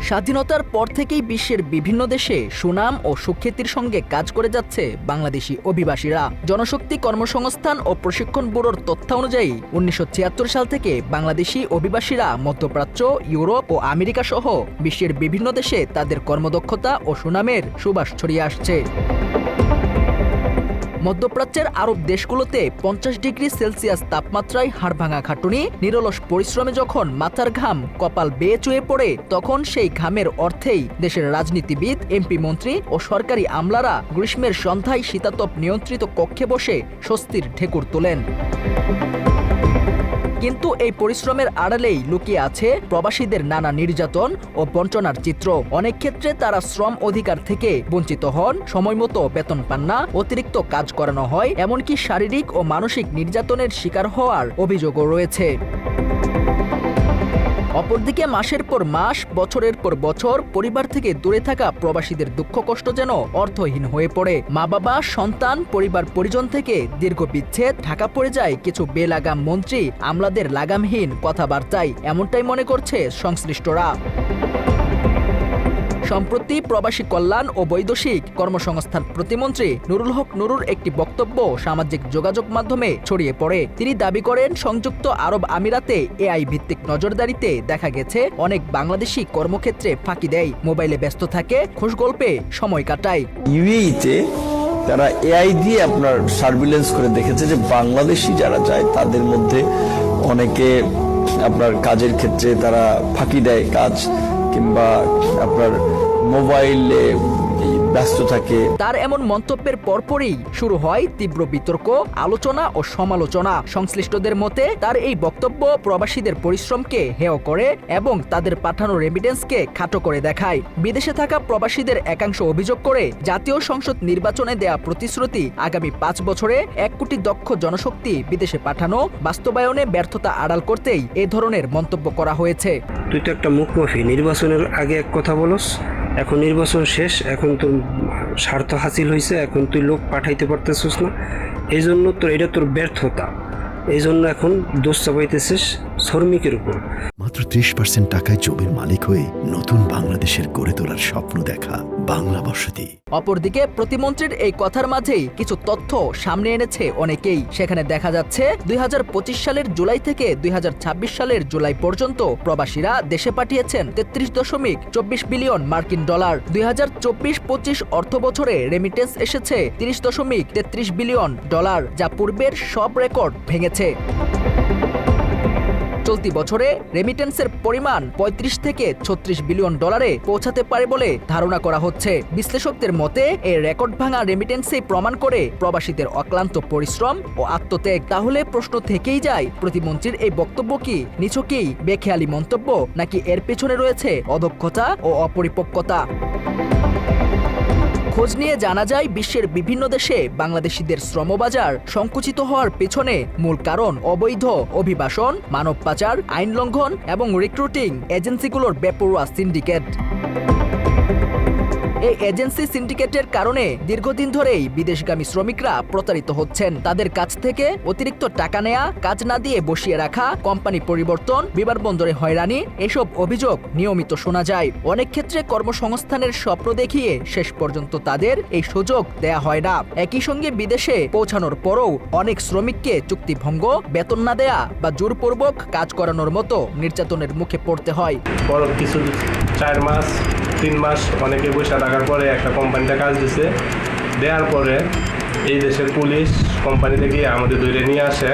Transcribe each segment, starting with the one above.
স্বাধীনতার পর থেকেই বিশ্বের বিভিন্ন দেশে সুনাম ও সুখ্যাতির সঙ্গে কাজ করে যাচ্ছে বাংলাদেশি অভিবাসীরা। জনশক্তি কর্মসংস্থান ও প্রশিক্ষণ ব্যুরোর তথ্য অনুযায়ী 1976 সাল থেকে বাংলাদেশি অভিবাসীরা মধ্যপ্রাচ্য, ইউরোপ ও আমেরিকা সহ বিশ্বের বিভিন্ন দেশে তাদের কর্মদক্ষতা ও সুনামের সুবাস ছড়িয়ে আসছে। মধ্যপ্রাচ্যের আরব দেশগুলোতে 50 ডিগ্রি সেলসিয়াস তাপমাত্রায় হাড়ভাঙা খাটুনি, নিরলস পরিশ্রমে যখন মাথার ঘাম কপাল বেয়ে চুয়ে পড়ে, তখন সেই ঘামের অর্থেই দেশের রাজনীতিবিদ, এমপি, মন্ত্রী ও সরকারি আমলারা গ্রীষ্মের সন্ধ্যায় শীতাতপ নিয়ন্ত্রিত কক্ষে বসে স্বস্তির ঢেকুর তোলেন। কিন্তু এই পরিশ্রমের আড়ালেই লুকিয়ে আছে প্রবাসীদের নানা নির্যাতন ও বঞ্চনার চিত্র। অনেক ক্ষেত্রে তারা শ্রম অধিকার থেকে বঞ্চিত হন, সময়মতো বেতন পান না, অতিরিক্ত কাজ করানো হয়, এমনকি শারীরিক ও মানসিক নির্যাতনের শিকার হওয়ার অভিযোগও রয়েছে। অপরদিকে মাসের পর মাস, বছরের পর বছর পরিবার থেকে দূরে থাকা প্রবাসীদের দুঃখ কষ্ট যেন অর্থহীন হয়ে পড়ে। মা বাবা, সন্তান, পরিবার পরিজন থেকে দীর্ঘ বিচ্ছেদ, ঢাকা পড়ে যায় কিছু বেলাগাম মন্ত্রী আমলাদের লাগামহীন কথাবার্তায়, এমনটাই মনে করছে সংশ্লিষ্টরা। সম্প্রতি প্রবাসী কল্যাণ ও বৈদেশিক কর্মসংস্থান প্রতিমন্ত্রী নুরুল হক নুরুর একটি বক্তব্য সামাজিক যোগাযোগ মাধ্যমে ছড়িয়ে পড়ে। তিনি দাবি করেন, সংযুক্ত আরব আমিরাতে এআই ভিত্তিক নজরদারিতে দেখা গেছে অনেক বাংলাদেশি কর্মক্ষেত্রে ফাঁকি দেয়, মোবাইলে ব্যস্ত থাকে, খোশগল্পে সময় কাটায়। ইউএইতে তারা এআই দিয়ে আপনার সার্ভিলেন্স করে দেখেছে যে বাংলাদেশি যারা যায় তাদের মধ্যে অনেকে আপনার কাজের ক্ষেত্রে তারা ফাঁকি দেয় কাজ, কিংবা আপনার মোবাইলে ব্যস্ত থাকে। তার এমন মন্তব্যের পরপরই শুরু হয় তীব্র বিতর্ক, আলোচনা ও সমালোচনা। সংশ্লিষ্টদের মতে তার এই বক্তব্য প্রবাসীদের পরিশ্রমকে হেয় করে এবং তাদের পাঠানো রেমিটেন্সকে খাটো করে দেখায়। বিদেশে থাকা প্রবাসীদের একাংশ অভিযোগ করে, জাতীয় সংসদ নির্বাচনে দেয়া প্রতিশ্রুতি আগামী 5 বছরে 1 কোটি দক্ষ জনশক্তি বিদেশে পাঠানো বাস্তবায়নে ব্যর্থতা আড়াল করতেই এ ধরনের মন্তব্য করা হয়েছে। তুই তো একটা মুখোমুখি, নির্বাচনের আগে এক কথা বলস, এখন নির্বাচন শেষ, এখন তোর স্বার্থ হাসিল হয়েছে, এখন তুই লোক পাঠাইতে পারতেছিস না, এই জন্য তোর এটা তোর ব্যর্থতা, এই জন্য এখন দোষ চাপাইতেছিস শ্রমিকের উপর। মাত্র 30% টাকায় জমির মালিক হয়ে নতুন বাংলাদেশের গড়ে তোলার স্বপ্ন দেখা বাংলা বসতি। অপরদিকে প্রতিমন্ত্রীর এই কথার মাঝেই কিছু তথ্য সামনে এনেছে অনেকেই। সেখানে দেখা যাচ্ছে 2025 সালের জুলাই থেকে 2026 সালের জুলাই পর্যন্ত প্রবাসীরা দেশে পাঠিয়েছেন 33.24 বিলিয়ন মার্কিন ডলার। 2024-25 অর্থ বছরে রেমিটেন্স এসেছে 30.33 বিলিয়ন ডলার, যা পূর্বের সব রেকর্ড ভেঙেছে। চলতি বছরে রেমিটেন্সের পরিমাণ 35 থেকে 36 বিলিয়ন ডলারে পৌঁছাতে পারে বলে ধারণা করা হচ্ছে। বিশ্লেষকদের মতে এই রেকর্ড ভাঙা রেমিটেন্সই প্রমাণ করে প্রবাসীদের অক্লান্ত পরিশ্রম ও আত্মত্যাগ। তাহলে প্রশ্ন থেকেই যায়, প্রতিমন্ত্রীর এই বক্তব্য কি নিছকই বেখেয়ালি মন্তব্য, নাকি এর পেছনে রয়েছে অদক্ষতা ও অপরিপক্কতা? খোঁজ নিয়ে জানা যায়, বিশ্বের বিভিন্ন দেশে বাংলাদেশিদের শ্রমবাজার সংকুচিত হওয়ার পেছনে মূল কারণ অবৈধ অভিবাসন, মানব পাচার, আইন লঙ্ঘন এবং রিক্রুটিং এজেন্সিগুলোর বেপরোয়া সিন্ডিকেট। এই এজেন্সি সিন্ডিকেটের কারণে দীর্ঘদিন ধরেই বিদেশগামী শ্রমিকরা প্রতারিত হচ্ছেন। তাদের কাছ থেকে অতিরিক্ত টাকা নেয়া, কাজ না দিয়ে বসিয়ে রাখা, কোম্পানি পরিবর্তন, বিমানবন্দরে হয়রানি, এসব অভিযোগ নিয়মিত শোনা যায়। অনেক ক্ষেত্রে কর্মসংস্থানের স্বপ্ন দেখিয়ে শেষ পর্যন্ত তাদের এই সুযোগ দেয়া হয় না। একই সঙ্গে বিদেশে পৌঁছানোর পরও অনেক শ্রমিককে চুক্তিভঙ্গ, বেতন না দেয়া বা জোরপূর্বক কাজ করানোর মতো নির্যাতনের মুখে পড়তে হয়। বড় কিছু 4 মাস 3 মাস অনেকে পয়সা টাকার পরে একটা কোম্পানিতে কাজ দিছে, দেওয়ার পরে এই দেশের পুলিশ কোম্পানি থেকে আমাদের ধরে নিয়ে আসে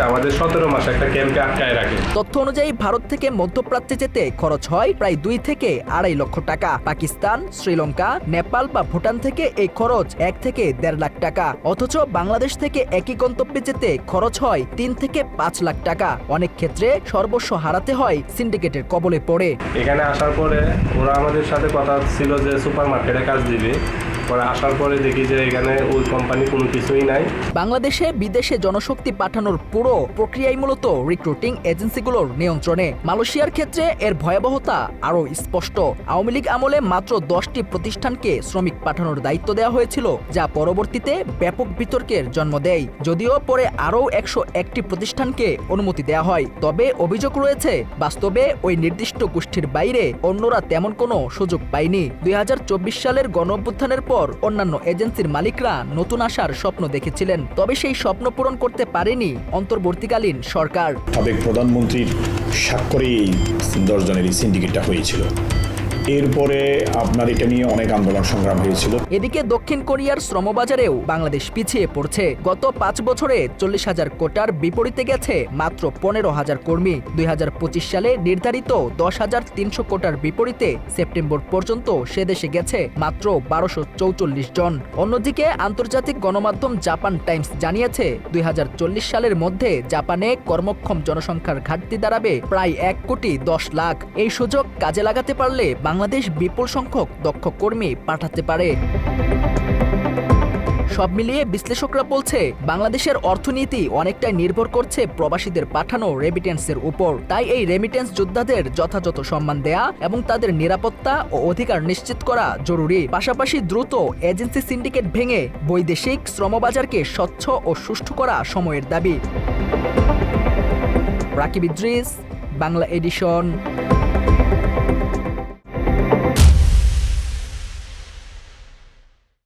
আমাদের 17 মাস একটা ক্যাম্পে আটকায় রাখে। তথ্য অনুযায়ী ভারত থেকে মধ্যপ্রাচ্যে যেতে খরচ হয় প্রায় 2 থেকে 2.5 লক্ষ টাকা। পাকিস্তান, শ্রীলঙ্কা, নেপাল বা ভুটান থেকে এই খরচ 1 থেকে 1.5 লাখ টাকা। অথচ বাংলাদেশ থেকে একই গন্তব্যে যেতে খরচ হয় 3 থেকে 5 লাখ টাকা। অনেক ক্ষেত্রে সর্বস্ব হারাতে হয় সিন্ডিকেটের কবলে পড়ে। এখানে আসার পরে ওরা আমাদের সাথে কথা ছিল যে সুপার মার্কেটে কাজ দিবে, পরে আসার পরে দেখি যে এখানে ওই কোম্পানি কোনো কিছুই নাই। বাংলাদেশে বিদেশে জনশক্তি পাঠানোর পুরো প্রক্রিয়াই মূলত রিক্রুটিং এজেন্সিগুলোর নিয়ন্ত্রণে। মালয়েশিয়ার ক্ষেত্রে এর ভয়াবহতা আরও স্পষ্ট। আওয়ামী লীগ আমলে মাত্র 10টি প্রতিষ্ঠানকে শ্রমিক পাঠানোর দায়িত্ব দেওয়া হয়েছিল, যা পরবর্তীতে ব্যাপক বিতর্কের জন্ম দেয়। যদিও পরে আরও 101টি প্রতিষ্ঠানকে অনুমতি দেওয়া হয়, তবে অভিযোগ রয়েছে বাস্তবে ওই নির্দিষ্ট গোষ্ঠীর বাইরে অন্যরা তেমন কোনো সুযোগ পায়নি। 2024 সালের গণঅভ্যুত্থানের পর অন্যান্য এজেন্সির মালিকরা নতুন আসার স্বপ্ন দেখেছিলেন, তবে সেই স্বপ্ন পূরণ করতে পারেনি অন্তর্বর্তীকালীন সরকার। সাবেক প্রধানমন্ত্রীর স্বাক্ষরে এই 10 জনের এই সিন্ডিকেটটা হয়েছিল। এরপরে আপনার এটা নিয়ে অনেক আন্দোলন সংগ্রাম হয়েছিল। এদিকে দক্ষিণ কোরিয়ার শ্রমবাজারেও বাংলাদেশ পিছিয়ে পড়ছে। গত 5 বছরে 40,000 কোটার বিপরীতে গেছে মাত্র 15,000 কর্মী। 2025 সালে নির্ধারিত 10,300 কোটার বিপরীতে সেপ্টেম্বর পর্যন্ত সে দেশে গেছে মাত্র 1244 জন। অন্যদিকে আন্তর্জাতিক গণমাধ্যম জাপান টাইমস জানিয়েছে 2040 সালের মধ্যে জাপানে কর্মক্ষম জনসংখ্যার ঘাটতি দাঁড়াবে প্রায় 1,10,00,000। এই সুযোগ কাজে লাগাতে পারলে বাংলাদেশ বিপুল সংখ্যক দক্ষ কর্মী পাঠাতে পারে। সব মিলিয়ে বিশ্লেষকরা বলছে বাংলাদেশের অর্থনীতি অনেকটাই নির্ভর করছে প্রবাসীদের পাঠানো রেমিটেন্সের উপর। তাই এই রেমিটেন্স যোদ্ধাদের যথাযথ সম্মান দেয়া এবং তাদের নিরাপত্তা ও অধিকার নিশ্চিত করা জরুরি। পাশাপাশি দ্রুত এজেন্সি সিন্ডিকেট ভেঙে বৈদেশিক শ্রমবাজারকে স্বচ্ছ ও সুষ্ঠু করা সময়ের দাবি। রাকিব ইদ্রিস, বাংলা এডিশন।